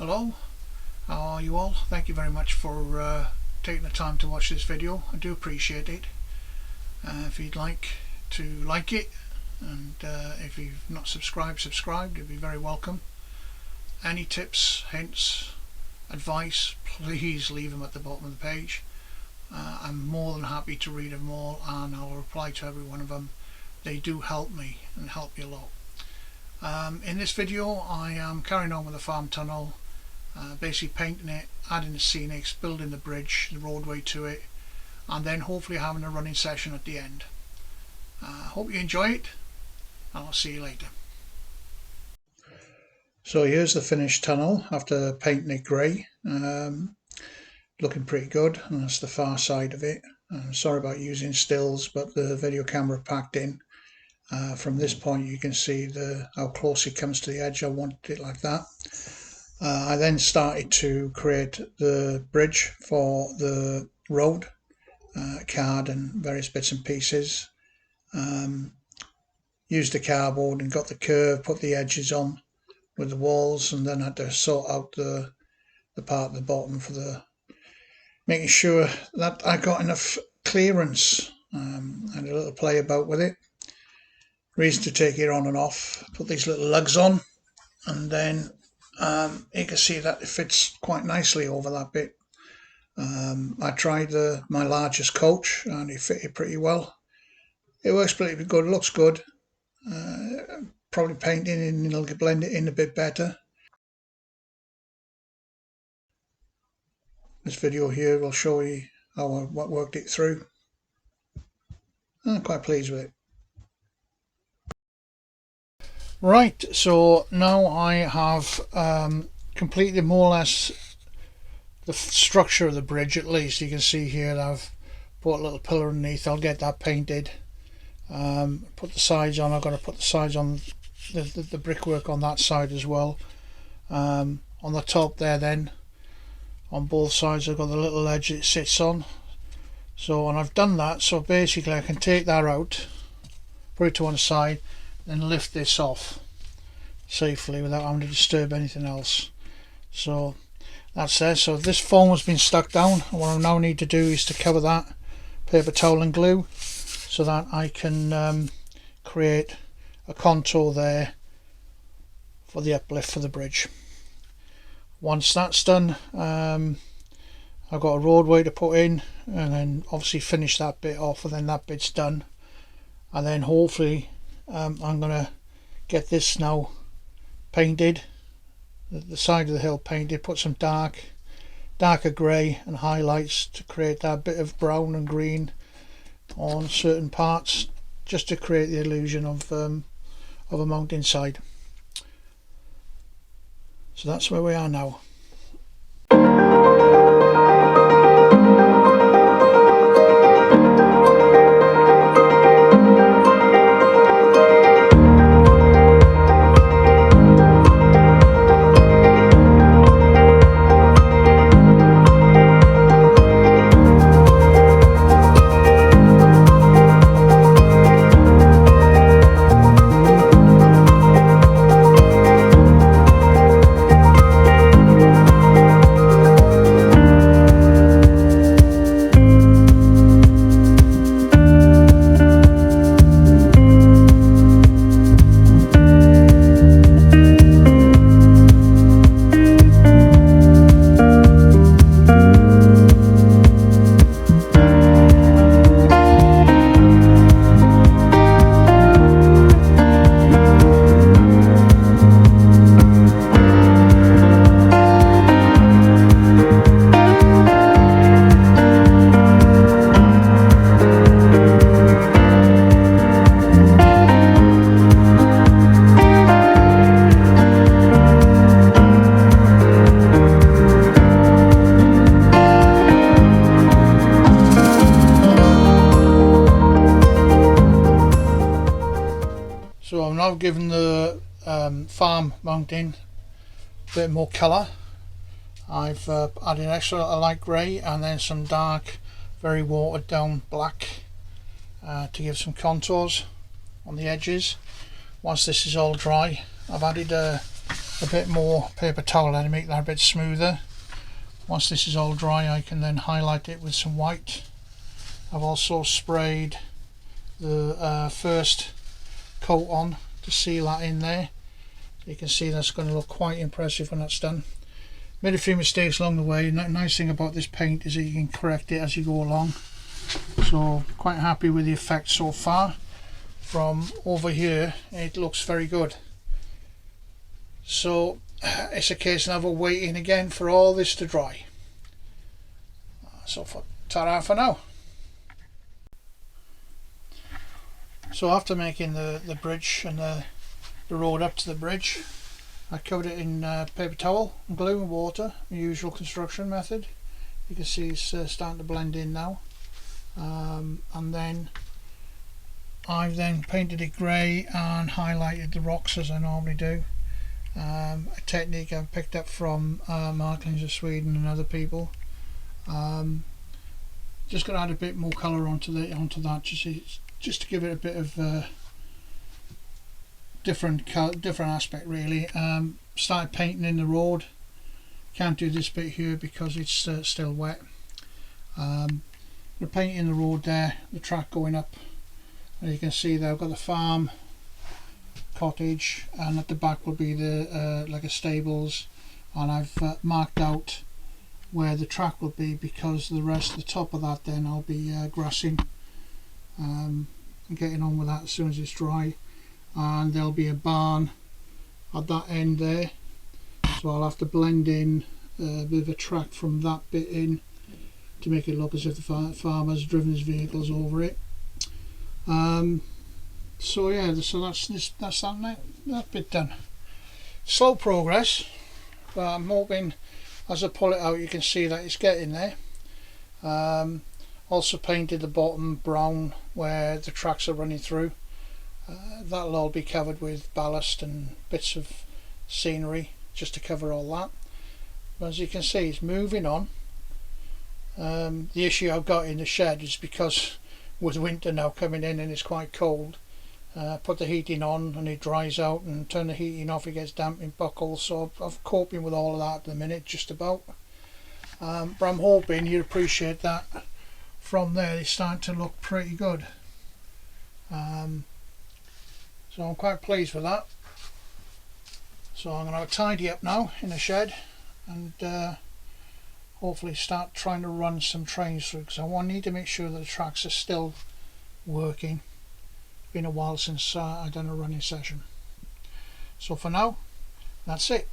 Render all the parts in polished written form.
Hello, how are you all? Thank you very much for taking the time to watch this video. I do appreciate it. If you'd like to like it, and if you've not subscribed, it'd be very welcome. Any tips, hints, advice, please leave them at the bottom of the page. I'm more than happy to read them all, and I'll reply to every one of them. They do help me and help me a lot. In this video I am carrying on with the farm tunnel, basically painting it, adding the scenics, building the bridge, the roadway to it, and then hopefully having a running session at the end. Hope you enjoy it, and I'll see you later. So here's the finished tunnel after painting it grey. Looking pretty good, and that's the far side of it. Sorry about using stills, but the video camera packed in. From this point you can see how close it comes to the edge. I wanted it like that. I then started to create the bridge for the road, card and various bits and pieces. Used the cardboard and got the curve, put the edges on with the walls, and then had to sort out the part at the bottom for making sure that I got enough clearance. Had a little play about with it. Reason to take it on and off. Put these little lugs on, and then you can see that it fits quite nicely over that bit. I tried my largest coach, and it fitted pretty well. It works pretty good, looks good. Probably painting and it'll blend it in a bit better. This video here will show you how I worked it through. I'm quite pleased with it. Right, so now I have completed more or less the structure of the bridge. At least you can see here I've put a little pillar underneath. I'll get that painted. Put the sides on. I've got to put the sides on the brickwork on that side as well. On the top there, then on both sides I've got the little edge it sits on. So, and I've done that, so basically I can take that out, put it to one side, then lift this off safely without having to disturb anything else. So that's there. So this foam has been stuck down, and what I now need to do is to cover that paper towel and glue so that I can create a contour there for the uplift for the bridge. Once that's done, I've got a roadway to put in, and then obviously finish that bit off, and then that bit's done. And then hopefully I'm gonna get this now painted, the side of the hill painted, put some darker grey and highlights to create that bit of brown and green on certain parts, just to create the illusion of a mountainside. So that's where we are now. So I'm now giving the farm mountain a bit more colour. I've added extra light grey and then some dark, very watered down black to give some contours on the edges. Once this is all dry, I've added a bit more paper towel and make that a bit smoother. Once this is all dry, I can then highlight it with some white. I've also sprayed the first coat on to seal that in there. You can see that's going to look quite impressive when that's done. Made a few mistakes along the way. The nice thing about this paint is that you can correct it as you go along. So quite happy with the effect so far. From over here it looks very good. So it's a case now of waiting again for all this to dry. So ta-ra for now. So after making the bridge and the road up to the bridge, I covered it in paper towel, glue and water, the usual construction method. You can see it's starting to blend in now. And then I've then painted it grey and highlighted the rocks as I normally do. A technique I've picked up from Mark Lyng of Sweden and other people. Just going to add a bit more colour onto that, just to give it a bit of different aspect really. Started painting in the road. Can't do this bit here because it's still wet. We're painting the road there, the track going up, and you can see there I've got the farm, cottage, and at the back will be the like a stables, and I've marked out where the track will be, because the top of that then I'll be grassing and getting on with that as soon as it's dry. And there'll be a barn at that end there, so I'll have to blend in a bit of a track from that bit in to make it look as if the farmer's driven his vehicles over it. So yeah, so that's that bit done. Slow progress, but I'm hoping as I pull it out you can see that it's getting there. Also painted the bottom brown where the tracks are running through. That'll all be covered with ballast and bits of scenery just to cover all that. But as you can see, it's moving on. The issue I've got in the shed is because with winter now coming in and it's quite cold, put the heating on and it dries out, and turn the heating off, it gets damp in buckles. So I'm coping with all of that at the minute, just about. But I'm hoping you'd appreciate that from there it's starting to look pretty good. So I'm quite pleased with that. So I'm going to tidy up now in the shed and hopefully start trying to run some trains through, because I need to make sure that the tracks are still working. It's been a while since I've done a running session. So for now, that's it.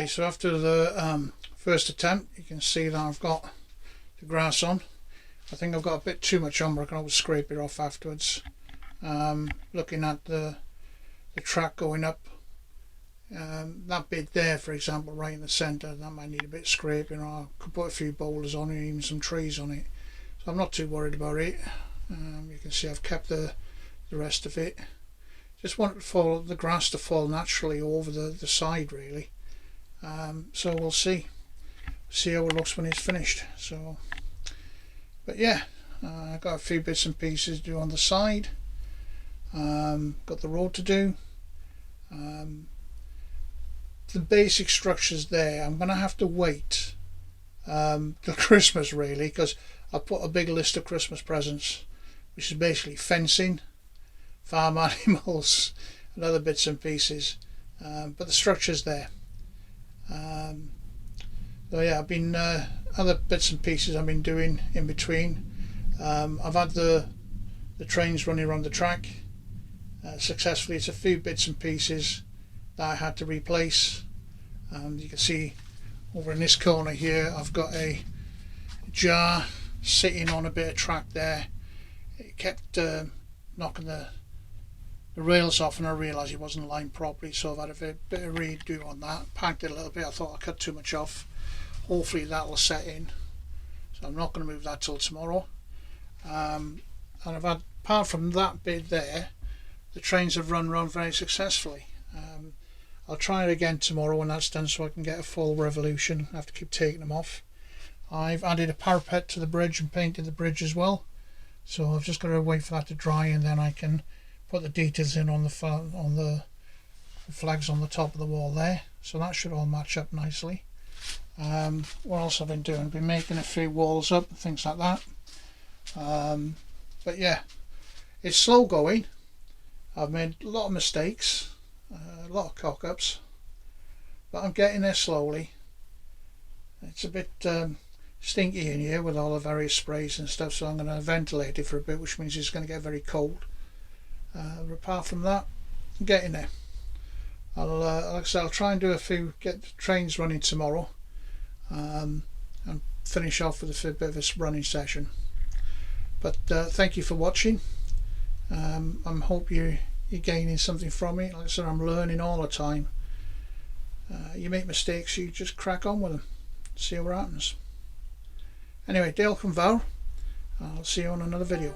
So after the first attempt, you can see that I've got the grass on. I think I've got a bit too much on, but I can always scrape it off afterwards. Looking at the track going up, That bit there, for example, right in the centre, that might need a bit of scraping, or I could put a few boulders on it, even some trees on it. So I'm not too worried about it. You can see I've kept the rest of it. Just want the grass to fall naturally over the side, really. So we'll see how it looks when it's finished. So, but yeah, I've got a few bits and pieces to do on the side. Got the road to do. The basic structures there, I'm going to have to wait till Christmas, really, because I put a big list of Christmas presents, which is basically fencing, farm animals and other bits and pieces, but the structure's there. So yeah, I've been other bits and pieces I've been doing in between. I've had the trains running around the track successfully. It's a few bits and pieces that I had to replace. You can see over in this corner here I've got a jar sitting on a bit of track there. It kept knocking the rails off, and I realised it wasn't lined properly, so I've had a bit of redo on that. Packed it a little bit. I thought I cut too much off. Hopefully that will set in, so I'm not going to move that till tomorrow. And I've had, apart from that bit there, the trains have run around very successfully. I'll try it again tomorrow when that's done, so I can get a full revolution. I have to keep taking them off. I've added a parapet to the bridge and painted the bridge as well, so I've just got to wait for that to dry, and then I can put the details in on the flags on the top of the wall there. So that should all match up nicely. What else have I been doing? I've been making a few walls up and things like that. But yeah, it's slow going. I've made a lot of mistakes, a lot of cock-ups, but I'm getting there slowly. It's a bit stinky in here with all the various sprays and stuff, so I'm going to ventilate it for a bit, which means it's going to get very cold. But apart from that, I'm getting there. Like I said, I'll try and do get the trains running tomorrow, and finish off with a bit of a running session. But thank you for watching. I hope you're gaining something from it. Like I said, I'm learning all the time. You make mistakes, you just crack on with them, see what happens. Anyway, Dale from Vow. I'll see you on another video.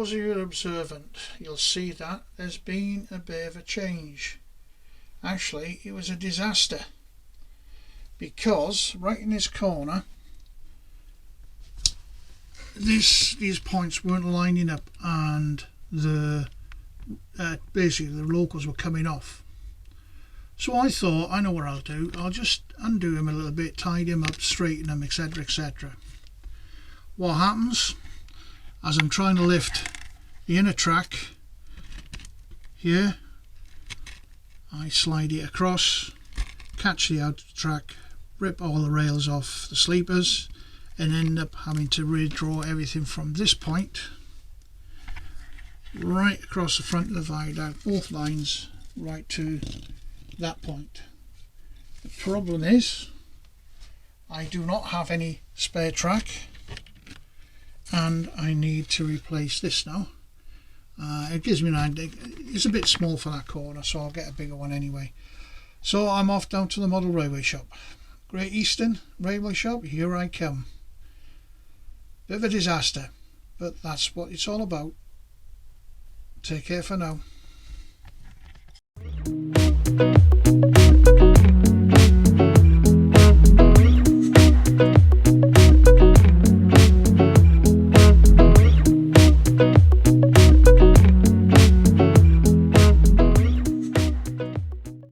those of you who are observant, you'll see that there's been a bit of a change. Actually, it was a disaster, because right in this corner, these points weren't lining up, and the basically the locals were coming off. So I thought, I know what I'll do. I'll just undo him a little bit, tidy him up, straighten him, etc, etc. What happens as I'm trying to lift the inner track here, I slide it across, catch the outer track, rip all the rails off the sleepers, and end up having to redraw everything from this point right across the front of the viaduct, both lines, right to that point. The problem is I do not have any spare track, and I need to replace this now. It gives me an idea. It's a bit small for that corner, so I'll get a bigger one anyway. So I'm off down to the model railway shop. Great Eastern Railway Shop, here I come. Bit of a disaster, but that's what it's all about. Take care for now.